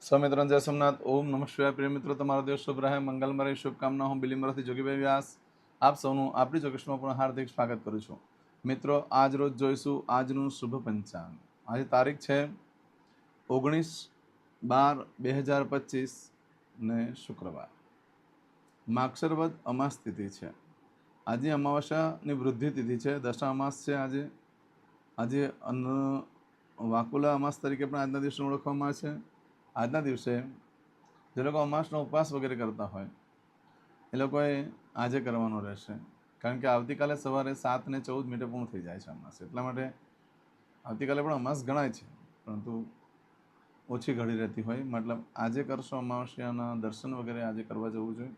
સ્વામિત્રણ જય સોમનાથ. ઓમ નમઃ શિવાય. પ્રિય મિત્રો, તમારો દિવસ શુભ રહે, મંગલમય રહે. શુભકામના. હું બિલીમરાથી જોગીભાઈ વ્યાસ આપ સૌનું આપણી ચોકસમાં પણ હાર્દિક સ્વાગત કરું છું. મિત્રો, આજ રોજ જોઈશું આજનું શુભ પંચાંગ. આજે તારીખ છે 19/12/2025 ને શુક્રવાર. માક્ષરવદ અમાસ તિથિ છે. આજે અમાવસ્યાની વૃદ્ધિ તિથિ છે. દશા અમાસ છે. આજે વાકુલા અમાસ તરીકે પણ આજના દિવસને ઓળખવામાં આવે છે. આજના દિવસે જે લોકો અમાસનો ઉપવાસ વગેરે કરતા હોય એ લોકોએ આજે કરવાનો રહેશે, કારણ કે આવતીકાલે સવારે 7:14 પૂર્ણ થઈ જાય છે અમાસ. એટલા માટે આવતીકાલે પણ અમાસ ગણાય છે, પરંતુ ઓછી ઘડી રહેતી હોય. મતલબ આજે કરશો અમાવસ્યાના દર્શન વગેરે આજે કરવા જવું જોઈએ.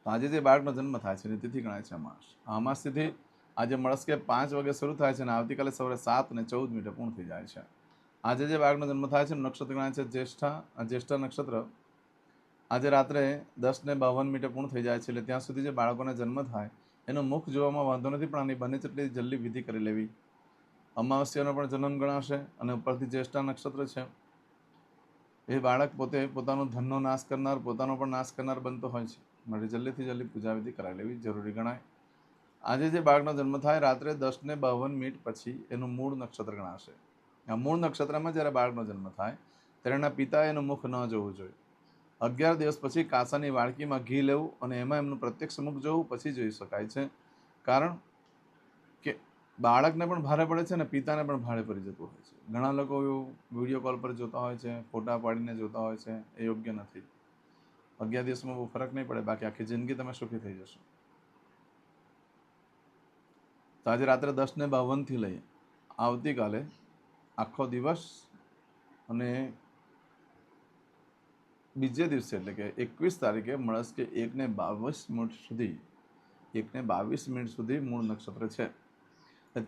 તો આજે જે બાળકનો જન્મ થાય છે એની તિથિ ગણાય છે અમાસ. આ અમાસ તિથિ આજે મળસ્કે 5 વાગે શરૂ થાય છે અને આવતીકાલે સવારે 7:14 પૂર્ણ થઈ જાય છે. આજે જે બાળકનો જન્મ થાય છે નક્ષત્ર ગણાય છે જ્યેષ્ઠા નક્ષત્ર. આજે રાત્રે 10:52 પૂર્ણ થઈ જાય છે. એટલે ત્યાં સુધી જે બાળકોને જન્મ થાય એનો મુખ જોવામાં વાંધો નથી, પણ આની બને તેટલી જલ્દી વિધિ કરી લેવી. અમાવસ્યાનો પણ જન્મ ગણાશે અને ઉપરથી જ્યેષ્ઠા નક્ષત્ર છે. એ બાળક પોતે પોતાનો ધનનો નાશ કરનાર, પોતાનો પણ નાશ કરનાર બનતો હોય છે. માટે જલ્દીથી જલ્દી પૂજા વિધિ કરાવી લેવી જરૂરી ગણાય. આજે જે બાળકનો જન્મ થાય રાત્રે 10:52 પછી એનું મૂળ નક્ષત્ર ગણાશે. આ મૂળ નક્ષત્રમાં જ્યારે બાળકનો જન્મ થાય ત્યારે એના પિતા એનું મુખ ન જોવું જોઈએ. 11 દિવસ પછી કાંસાની વાડકીમાં ઘી લેવું અને એમાં એમનું પ્રત્યક્ષ મુખ જોવું, પછી જોઈ શકાય છે. કારણ કે બાળકને પણ ભારે પડે છે અને પિતાને પણ ભારે પડી જતું હોય છે. ઘણા લોકો વિડીયો કોલ પર જોતા હોય છે, ફોટા પાડીને જોતા હોય છે. એ યોગ્ય નથી. 11 દિવસમાં બહુ ફરક નહીં પડે, બાકી આખી જિંદગી તમે સુખી થઈ જશો. તો આજે રાત્રે 10:52 લઈ આવતીકાલે આખો દિવસ અને બીજે દિવસે એટલે કે 21 તારીખે મળસ્કે 1:22 સુધી મૂળ નક્ષત્ર છે.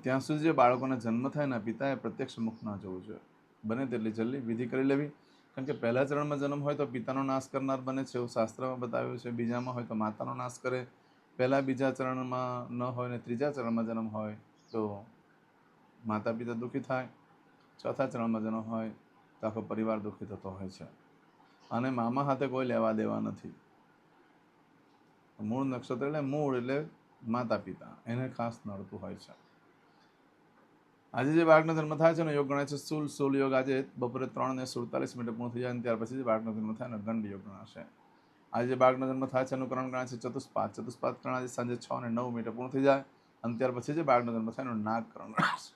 ત્યાં સુધી જે બાળકોને જન્મ થાય ને પિતાએ પ્રત્યક્ષ મુખ ના જોવું જોઈએ. બને તેટલી જલ્દી વિધિ કરી લેવી, કારણ કે પહેલા ચરણમાં જન્મ હોય તો પિતાનો નાશ કરનાર બને છે, એવું શાસ્ત્રમાં બતાવ્યું છે. બીજામાં હોય તો માતાનો નાશ કરે. પહેલા બીજા ચરણમાં ન હોય ને ત્રીજા ચરણમાં જન્મ હોય તો માતા પિતા દુઃખી થાય. ચોથા ચરણમાં જન્મ હોય તો આખો પરિવાર દુઃખી થતો હોય છે. અને મામા હાથે કોઈ લેવા દેવા નથી. મૂળ નક્ષત્ર એટલે મૂળ એટલે માતા પિતા, એને ખાસ નડતું હોય છે. આજે જે બાળકનો જન્મ થાય છે એનો યોગ ગણાય છે સૂલ યોગ. આજે બપોરે 3:47 પૂર્ણ થઈ જાય અને ત્યાર પછી જે બાળકનો જન્મ થાય એનો ગંડ યોગ ગણાશે. આજે જે બાળકનો જન્મ થાય છે એનું કરણ ગણાય છે ચતુષ્પાદ કરણ. આજે સાંજે 6:09 પૂર્ણ થઈ જાય અને ત્યાર પછી જે બાળકનો જન્મ થાય એનું નાગકરણ ગણાશે.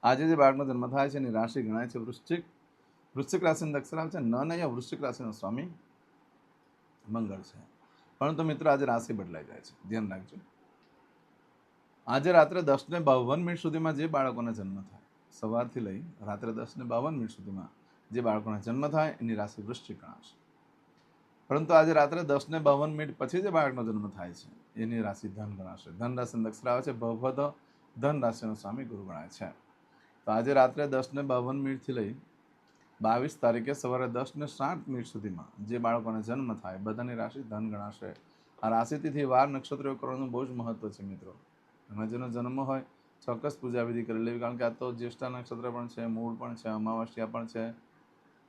આજે જે બાળકનો જન્મ થાય છે એની રાશિ ગણાય છે વૃશ્ચિક. વૃશ્ચિક રાશિનો અક્ષર આવે છે ન. અહીંયા વૃશ્ચિક રાશિનો સ્વામી મંગળ છે. પરંતુ મિત્રો આજે રાશિ બદલાઈ જાય છે, ધ્યાન રાખજો. આજે રાત્રે 10:52 સુધીમાં જે બાળકોને જન્મ થાય, સવારથી લઈ રાત્રે 10:52 સુધીમાં જે બાળકોને જન્મ થાય એની રાશિ વૃશ્ચિક ગણાશે. પરંતુ આજે રાત્રે 10:52 પછી જે બાળકનો જન્મ થાય છે એની રાશિ ધન ગણાશે. ધન રાશિનો અક્ષર આવે છે ભવભદ. ધન રાશિનો સ્વામી ગુરુ ગણાય છે. તો આજે રાત્રે 10:52 લઈ 22 તારીખે સવારે 10:60 સુધીમાં જે બાળકોને જન્મ થાય બધાની રાશિ ધન ગણાશે. આ રાશિથી વાર નક્ષત્રો કરવાનું બહુ જ મહત્વ છે મિત્રો. એમાં જેનો જન્મ હોય ચોક્કસ પૂજા વિધિ કરી લેવી, કારણ કે આ તો જ્યેષ્ઠા નક્ષત્ર પણ છે, મૂળ પણ છે, અમાવસ્યા પણ છે,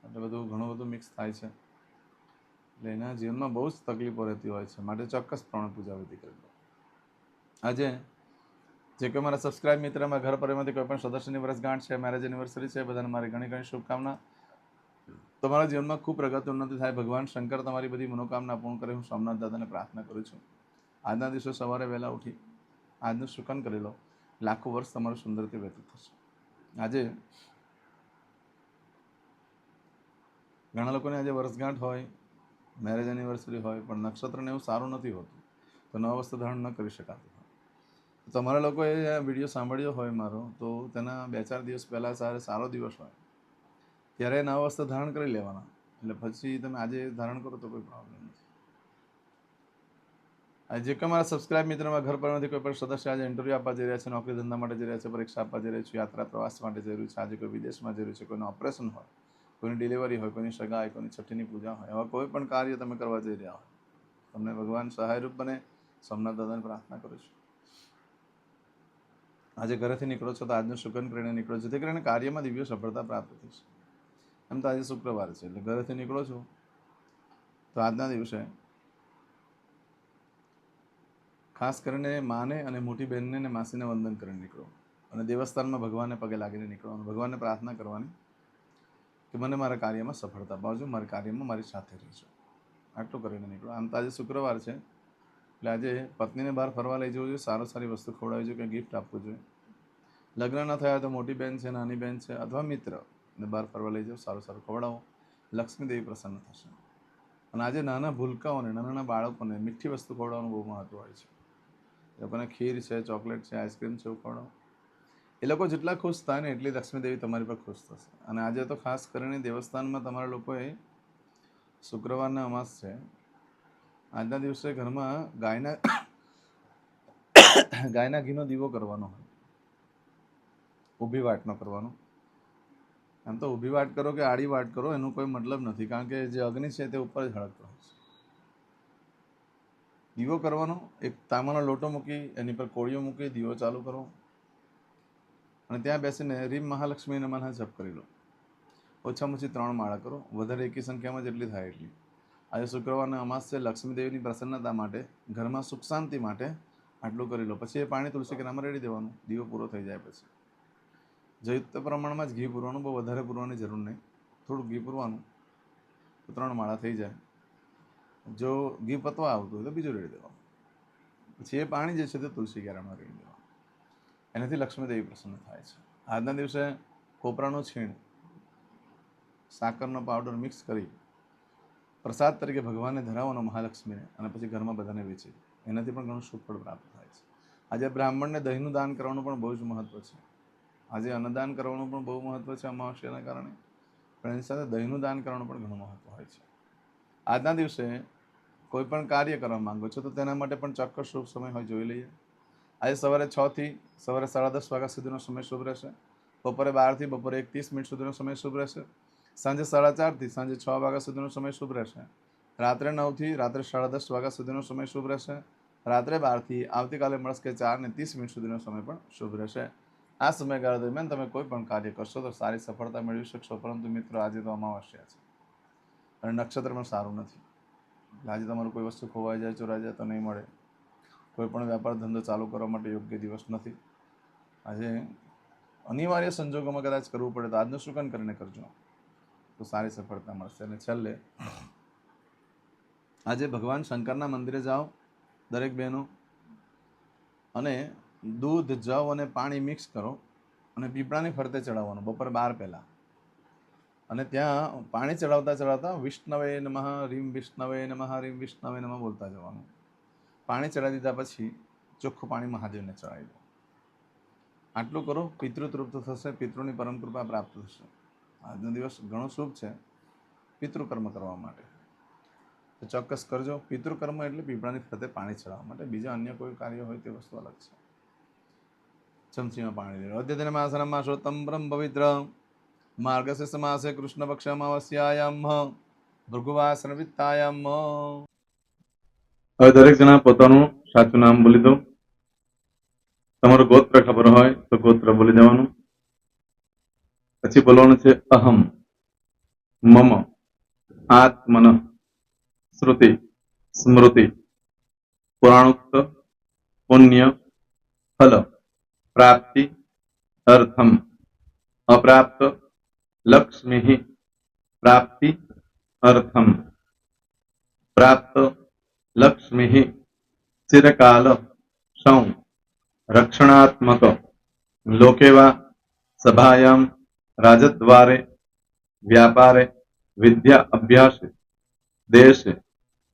એટલે ઘણું બધું મિક્સ થાય છે. એટલે એના જીવનમાં બહુ જ તકલીફો રહેતી હોય છે. માટે ચોક્કસ પ્રમાણે પૂજા વિધિ કરી લો. આજે જે કોઈ મારા સબસ્ક્રાઇબ મિત્રમાં ઘર પરિવારમાંથી કોઈ પણ સદસ્યની વર્ષગાંઠ છે, મેરેજ એનિવર્સરી છે, બધાને મારી ઘણી ઘણી શુભકામના. તમારા જીવનમાં ખૂબ પ્રગતિ ઉન્નતિ થાય. ભગવાન શંકર તમારી બધી મનોકામના પૂર્ણ કરે. હું સોમનાથ દાદાને પ્રાર્થના કરું છું. આજના દિવસે સવારે વહેલા ઉઠી આજનું શુકન કરી લો, લાખો વર્ષ તમારું સુંદરથી વ્યતીત થશે. આજે ઘણા લોકોને આજે વર્ષગાંઠ હોય, મેરેજ એનિવર્સરી હોય, પણ નક્ષત્રને એવું સારું નથી હોતું, તો નવા વસ્ત્ર ધારણ ન કરી શકાતું હોય. તમારા લોકોએ આ વિડીયો સાંભળ્યો હોય મારો, તો તેના 2-4 દિવસ પહેલાં સારો દિવસ હોય ત્યારે નવા વસ્ત્ર ધારણ કરી લેવાના. એટલે પછી તમે આજે ધારણ કરો તો કોઈ પ્રોબ્લેમ નથી. જે કોઈ મારા સબસ્ક્રાઇબ મિત્રમાં ઘર પરમાંથી કોઈ પણ સદસ્ય આજે ઇન્ટરવ્યૂ આપવા જઈ રહ્યા છે, નોકરી ધંધા માટે જઈ રહ્યા છે, પરીક્ષા આપવા જઈ રહ્યા છે, યાત્રા પ્રવાસ માટે જઈ રહ્યું છે, આજે કોઈ વિદેશમાં જઈ રહ્યું છે, કોઈનું ઓપરેશન હોય, કોઈની ડિલિવરી હોય, કોઈની સગાઈ, કોઈની છઠ્ઠીની પૂજા હોય, એવા કોઈ પણ કાર્ય તમે કરવા જઈ રહ્યા હોય, તમને ભગવાન સહાયરૂપ બને. સોમનાથ દાદાને પ્રાર્થના કરું છું. આજે ઘરેથી નીકળો છો તો આજનું શુકન કરીને નીકળો, જેથી કરીને કાર્યમાં દિવ્ય સફળતા પ્રાપ્ત થશે. એમ તો આજે શુક્રવાર છે, એટલે ઘરેથી નીકળો છો તો આજના દિવસે ખાસ કરીને માને અને મોટી બહેનને અને માસીને વંદન કરીને નીકળો, અને દેવસ્થાનમાં ભગવાનને પગે લાગીને નીકળવાનું, ભગવાનને પ્રાર્થના કરવાની કે મને મારા કાર્યમાં સફળતા અપાવજો, મારા કાર્યમાં મારી સાથે રહેજો. આટલું કરીને નીકળો. આમ તો આજે શુક્રવાર છે, એટલે આજે પત્નીને બહાર ફરવા લઈ જવું જોઈએ, સારી વસ્તુ ખવડાવવી જોઈએ, કંઈ ગિફ્ટ આપવું જોઈએ. લગ્ન ન થયા તો મોટી બહેન છે, નાની બહેન છે, અથવા મિત્ર ને બહાર ફરવા લઈ જાઓ, સારું ખવડાવો, લક્ષ્મી દેવી પ્રસન્ન થશે. અને આજે નાના ભૂલકાઓને, નાના બાળકોને મીઠી વસ્તુ ખવડાવવાનું બહુ મહત્વ હોય છે. એ લોકોને ખીર છે, ચોકલેટ છે, આઈસ્ક્રીમ છે, એવું ખવડાવો. એ લોકો જેટલા ખુશ થાય ને એટલી લક્ષ્મી દેવી તમારી પર ખુશ થશે. અને આજે તો ખાસ કરીને દેવસ્થાનમાં તમારા લોકોએ શુક્રવારના અમાસ છે, આજના દિવસે ઘરમાં ગાયના ઘીનો દીવો કરવાનો હોય, ઊભી વાટ ન કરવાનો. આમ તો ઊભી વાટ કરો કે આડી વાટ કરો એનું કોઈ મતલબ નથી, કારણ કે જે અગ્નિ છે તે ઉપર જ હળગતો હોય છે. દીવો કરવાનો, એક તાંબાનો લોટો મૂકી એની પર કોળીઓ મૂકી દીવો ચાલુ કરો, અને ત્યાં બેસીને રીમ મહાલક્ષ્મી નમઃ જપ કરી લો. ઓછામાં ઓછી 3 માળા કરો, વધારે એકી સંખ્યામાં જેટલી થાય એટલી. આજે શુક્રવારના અમાસ છે, લક્ષ્મી દેવીની પ્રસન્નતા માટે, ઘરમાં સુખ શાંતિ માટે આટલું કરી લો. પછી એ પાણી તુલસી કેનામાં રેડી દેવાનું, દીવો પૂરો થઈ જાય પછી. જયુક્ત પ્રમાણમાં જ ઘી પૂરવાનું, બહુ વધારે પૂરવાની જરૂર નહીં, થોડું ઘી પૂરવાનું તો 3 માળા થઈ જાય. જો ઘી પતવા આવતું હોય તો બીજું રેડી દેવાનું. પછી એ પાણી જે છે તે તુલસી ક્યારામાં રેડી દેવાનું. એનાથી લક્ષ્મી દેવી પ્રસન્ન થાય છે. આજના દિવસે કોપરાનું છીણ, સાકરનો પાવડર મિક્સ કરી પ્રસાદ તરીકે ભગવાનને ધરાવવાનો મહાલક્ષ્મીને, અને પછી ઘરમાં બધાને વેચી, એનાથી પણ ઘણું શુભ ફળ પ્રાપ્ત થાય છે. આજે બ્રાહ્મણને દહીંનું દાન કરવાનું પણ બહુ જ મહત્વ છે. આજે અન્નદાન કરવાનું પણ બહુ મહત્વ છે અમાવસ્યાના કારણે, પણ એની સાથે દહીંનું દાન કરવાનું પણ ઘણું મહત્વ હોય છે. આજના દિવસે કોઈ પણ કાર્ય કરવા માંગો છો તો તેના માટે પણ ચોક્કસ શુભ સમય હોય, જોઈ લઈએ. આજે સવારે 6 થી સવારે 10:30 વાગ્યા સુધીનો સમય શુભ રહેશે. બપોરે 12 થી બપોરે 1:30 સુધીનો સમય શુભ રહેશે. સાંજે 4:30 થી સાંજે 6 વાગ્યા સુધીનો સમય શુભ રહેશે. રાત્રે 9 થી રાત્રે 10:30 વાગ્યા સુધીનો સમય શુભ રહેશે. રાત્રે 12 થી આવતીકાલે મળસ્કે 4:30 સુધીનો સમય પણ શુભ રહેશે. આ સમયગાળા દરમિયાન તમે કોઈ પણ કાર્ય કરશો તો સારી સફળતા મેળવી શકશો. પરંતુ મિત્રો, આજે તો અમાવસ્યા છે અને નક્ષત્ર પણ સારું નથી. આજે તમારું કોઈ વસ્તુ ખોવાઈ જાય, ચોરાઈ જાય તો નહીં મળે. કોઈ પણ વ્યાપાર ધંધો ચાલુ કરવા માટે યોગ્ય દિવસ નથી. આજે અનિવાર્ય સંજોગોમાં કદાચ કરવું પડે તો આજનું શુકન કરીને કરજો, તો સારી સફળતા મળશે. અને છેલ્લે આજે ભગવાન શંકરના મંદિરે જાઓ દરેક બહેનો, અને દૂધ, જવ અને પાણી મિક્સ કરો અને પીપળાની ફરતે ચડાવવાનું બપોરે 12 પહેલાં. અને ત્યાં પાણી ચડાવતા વિષ્ણવે નમઃ, રીમ વિષ્ણવે નમઃ, રીમ વિષ્ણવે નમઃ બોલતા જવાનું. પાણી ચડાવી દીધા પછી ચોખ્ખું પાણી મહાદેવને ચડાવી દો. આટલું કરો, પિતૃ તૃપ્ત થશે, પિતૃની પરમ કૃપા પ્રાપ્ત થશે. આજનો દિવસ ઘણો શુભ છે પિતૃકર્મ કરવા માટે, તો ચોક્કસ કરજો. પિતૃકર્મ એટલે પીપળાની ફરતે પાણી ચડાવવા માટે. બીજા અન્ય કોઈ કાર્ય હોય તે વસ્તુ અલગ છે. ચમચીમાં પાણી લેવું. અદ્યતન માસનમ માસોત્તમ બ્રહ્મ પવિત્ર માર્ગશીર્ષ માસે કૃષ્ણ પક્ષ અમાવસ્યાયામ ભૃગુવાસન વિત્તાયામ. હવે દરેક જણા પોતાનું સાચું નામ બોલી દો. તમારું ગોત્ર ખબર હોય તો ગોત્ર બોલી દેવાનું. પછી બોલવાનું છે અહમ, મમ, આત્મન, શ્રુતિ, સ્મૃતિ, પુરાણોક્ત, પુણ્ય, ફલ, પ્રાપ્તિ, અર્થમ, અપ્રાપ્ત, લક્ષ્મી, પ્રાપ્તિ, અર્થમ, પ્રાપ્ત, લક્ષ્મી, ચિરકાલ, સૌ, રક્ષણાત્મક, લોકેવા, સભાયામ, રાજદ્વારે, વ્યાપારે, વિદ્યા અભ્યાસે, દેશે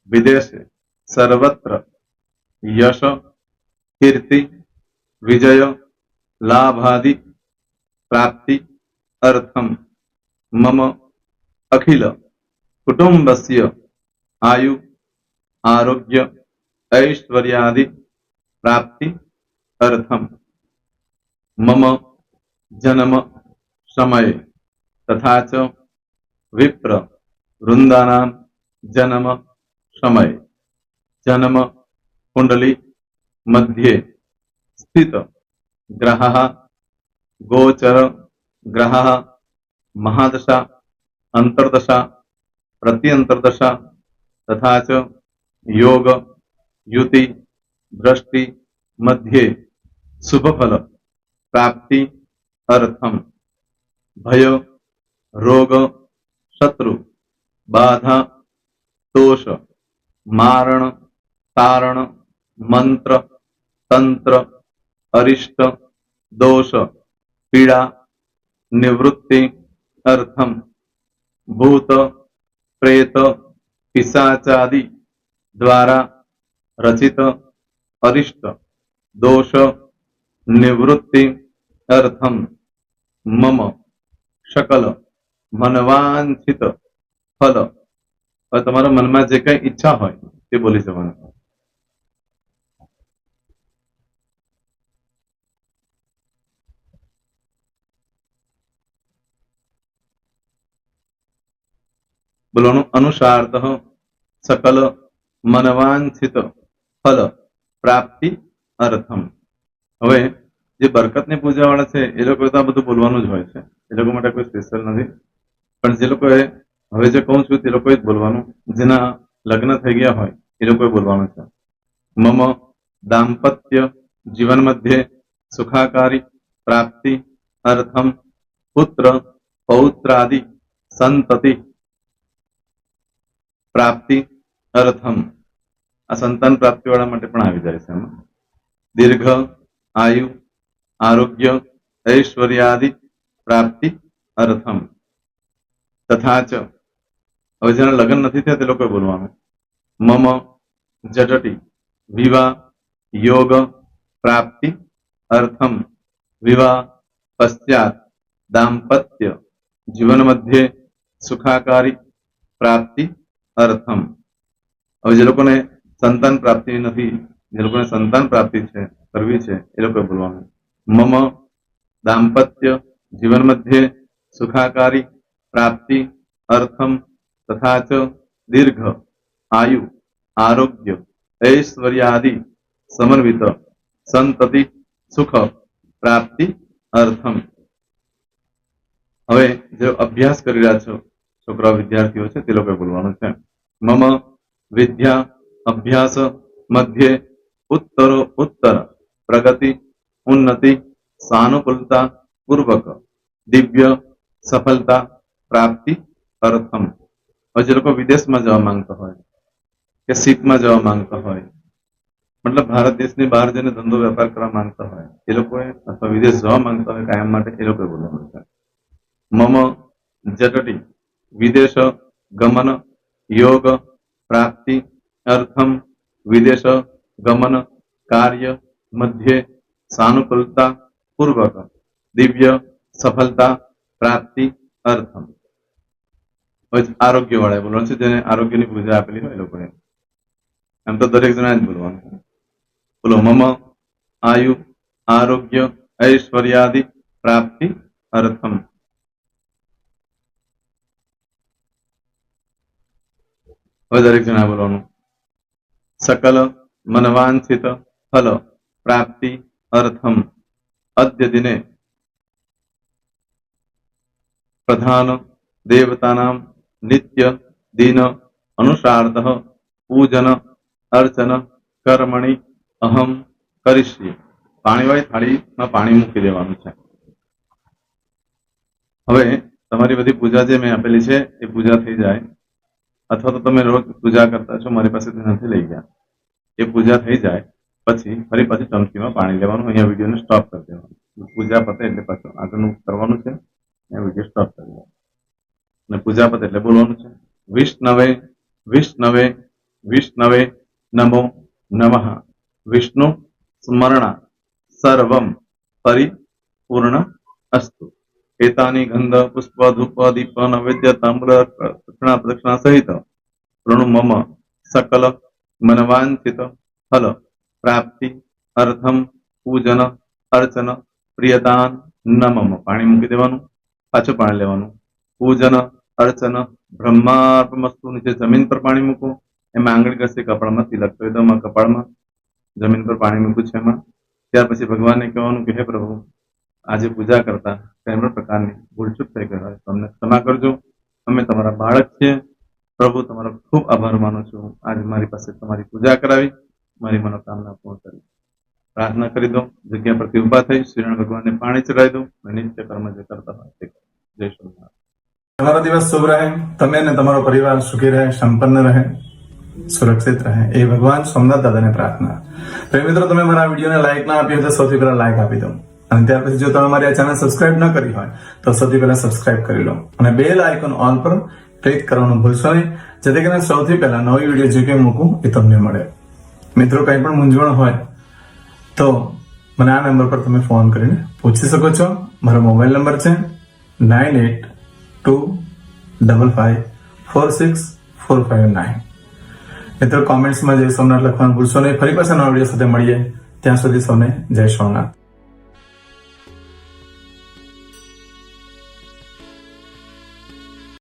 વિદેશે, સર્વત્ર યશ, કીર્તિ, વિજય, લાભાદિ પ્રાપ્તિ અર્થમ મમ અખિલ કુટુંબસ્ય આયુ આરોગ્ય ऐश्वर्यादि प्राप्ति अर्थम मम जन्म समय तथा च विप्र वृंदानां जन्म समय जन्म कुंडली मध्ये स्थित ग्रहः गोचर ग्रहः महादशा अंतर्दशा प्रत्यंतर्दशा तथा च योग युति दृष्टि मध्ये शुभफल प्राप्ति अर्थम भय रोग शत्रु बाधा दोष मारण तारण मंत्र तंत्र अरिष्ट दोष पीड़ा निवृत्ति अर्थम भूत प्रेत पिशाचादि द्वारा रचित अरिष्ट दोष निवृत्ति अर्थम मम सकल मनवांछित फल और તમારા મનમાં જે કઈ ઈચ્છા હોય તે બોલી જવાનું. બોલવાનું અનુસારતઃ સકલ મનવાંછિત ફલ પ્રાપ્તિ અર્થમ. હવે જે બરકતની પૂજા વાળા છે એ લોકો તો આ બધું બોલવાનું જ હોય છે, એ લોકો માટે કોઈ સ્પેશિયલ નથી. પણ જે લોકોએ હવે જે કહું છું તે લોકોએ જ બોલવાનું, જેના લગ્ન થઈ ગયા હોય એ લોકોએ બોલવાનું છે. મમ દાંપત્ય જીવન મધ્યે સુખાકારી પ્રાપ્તિ અર્થમ પુત્ર પૌત્રાદિ સંતતિ પ્રાપ્તિ અર્થમ. આ સંતાન પ્રાપ્તિ વાળા માટે પણ આવી જાય છે એમાં. દીર્ઘ આયુ આરોગ્ય ઐશ્વર્યાદિ પ્રાપ્તિ અર્થમ. તથા ચ હવે જેના લગ્ન નથી થયા તે લોકોએ બોલવાનું. મમ જટટી વિવાહ યોગ પ્રાપ્તિ અર્થમ વિવાહ પશ્ચાત દાંપત્ય જીવન મધ્યે સુખાકારી પ્રાપ્તિ અર્થમ. હવે જે લોકોને સંતાન પ્રાપ્તિ નથી, જે લોકોને સંતાન પ્રાપ્તિ છે કરવી છે એ લોકોએ બોલવાનું. મમ દાંપત્ય જીવન મધ્યે સુખાકારી પ્રાપ્તિ અર્થમ તથા ચ દીર્ઘ આયુ આરોગ્ય ऐश्वर्यादि समन्वित संतति सुख प्राप्ति अर्थम. હવે જે અભ્યાસ કરી રહ્યા છો છોકરા વિદ્યાર્થીઓ છે તે લોકોએ બોલવાનું છે. મમ વિદ્યા અભ્યાસ મધ્યે ઉત્તરો ઉત્તર પ્રગતિ ઉન્નતિ સાનુકૂલતા પૂર્વક દિવ્ય સફળતા પ્રાપ્તિ અર્થમ. હવે જે લોકો વિદેશમાં જવા માંગતા હોય કે શીપમાં જવા માંગતા હોય, મતલબ ભારત દેશની બહાર જઈને ધંધો વેપાર કરવા માંગતા હોય એ લોકોએ, અથવા વિદેશ જવા માંગતા હોય કાયમ માટે, એ લોકોએ બોલવાનું છે. મમ જટટી વિદેશ ગમન યોગ પ્રાપ્તિ અર્થમ વિદેશ ગમન કાર્ય મધ્યે સાનુકૂલતા પૂર્વક દિવ્ય સફળતા પ્રાપ્તિ અર્થમ. આરોગ્ય વાળા બોલવાનું છે, જેને આરોગ્યની પૂજા આપેલી હોય એ લોકોએ. એમ તો દરેક જણા જ બોલવાનું છે. બોલો મમ આયુ આરોગ્ય ઐશ્વર્યાદિ પ્રાપ્તિ અર્થમ. હવે દરેક જણા બોલવાનું. સકલ મનવાંછિત ફલ પ્રાપ્તિ અર્થમ અદ્ય દિને પ્રધાન દેવતાનામ નિત્ય દિન અનુસારતઃ પૂજન અર્ચન કર્મણિ અહમ કરીશ્યે. પાણીવાળી થાળીમાં પાણી મૂકી દેવાનું છે. હવે તમારી બધી પૂજા જે મેં આપેલી છે એ પૂજા થઈ જાય, અથવા તો તમે રોજ પૂજા કરતા છો મારી પાસેથી નથી લઈ ગયા, એ પૂજા થઈ જાય પછી ફરી પાછી ચમચીમાં પાણી લેવાનું. અહીંયા વિડીયોને સ્ટોપ કરી દેવાનું. પૂજા પતે એટલે પાછું આગળનું કરવાનું છે. અહીંયા વિડીયો સ્ટોપ કરી દેવાનું અને પૂજા પતે એટલે બોલવાનું છે. વિષ્ણવે વિષ્ણવે વિષ્ણવે નમો નમઃ વિષ્ણુ સ્મરણા સર્વમ પરિપૂર્ણ અસ્તુ. એતાની ગંધ પુષ્પ ધૂપ દીપ નૈવેદ્ય તાંબૂલ દક્ષિણા પ્રદક્ષિણા સહિત પ્રણુ મમ સકલ મનવાંછિત ફલ પ્રાપ્તિ અર્થમ પૂજન અર્ચન પ્રિયદાન ન મમ. પાણી મૂકી દેવાનું, પાછું પાણી લેવાનું. પૂજન અર્ચન બ્રહ્માર્પમસ્તુ. નીચે જમીન પર પાણી મૂકો, એમાં આંગળી ઘસી કપાળમાં તિલક કરી દો. કપાળમાં જમીન પર પાણી મૂક્યું છે એમાં ત્યાર પછી ભગવાનને કહેવાનું કે હે પ્રભુ, આજે પૂજા કરતા કંઈ પણ પ્રકારની ભૂલચૂક થઈ ગઈ હોય તો અમને ક્ષમા કરજો. અમે તમારા બાળક છીએ. પ્રભુ, તમારો ખૂબ આભાર માનું છું. આજે મારી પાસે તમારી પૂજા કરાવી, મારી મનોકામના પૂર્ણ કરી. પ્રાર્થના કરી દો. જગ્યા પરથી ઊભા થઈ શ્રીનારાયણ ભગવાનને પાણી ચડાવી દો અને નિત્ય કર્મ જે કરતા હોય તે કરો. જય સ્વામિનારાયણ. તમારો દિવસ શુભ રહે. તમે અને તમારો પરિવાર સુખી રહે, સંપન્ન રહે, સુરક્ષિત રહે એ ભગવાન સોમનાથ દાદાને પ્રાર્થના. તો મિત્રો, તમે મારા વિડીયોને લાઈક ના આપી હોય તો સૌથી પહેલા લાઈક આપી દો. અને ત્યાર પછી જો તમે મારી આ ચેનલ સબસ્ક્રાઇબ ન કરી હોય તો સૌથી પહેલા સબસ્ક્રાઇબ કરી લો અને બેલ આઇકોન ઓલ પર ક્લિક કરવાનું ભૂલશો નહીં, જેથી કરીને સૌથી પહેલા નવી વિડીયો જે કંઈ મૂકું એ તમને મળે. મિત્રો, કંઈ પણ મૂંઝવણ હોય તો મને આ નંબર પર તમે ફોન કરીને પૂછી શકો છો. મારો મોબાઈલ નંબર છે 9825546459. મિત્રો, કોમેન્ટ્સમાં જય સોમનાથ લખવાનું ભૂલશો નહીં. ફરી પાછા નવા વિડીયો સાથે મળીએ. ત્યાં સુધી સૌને જય સોમનાથ.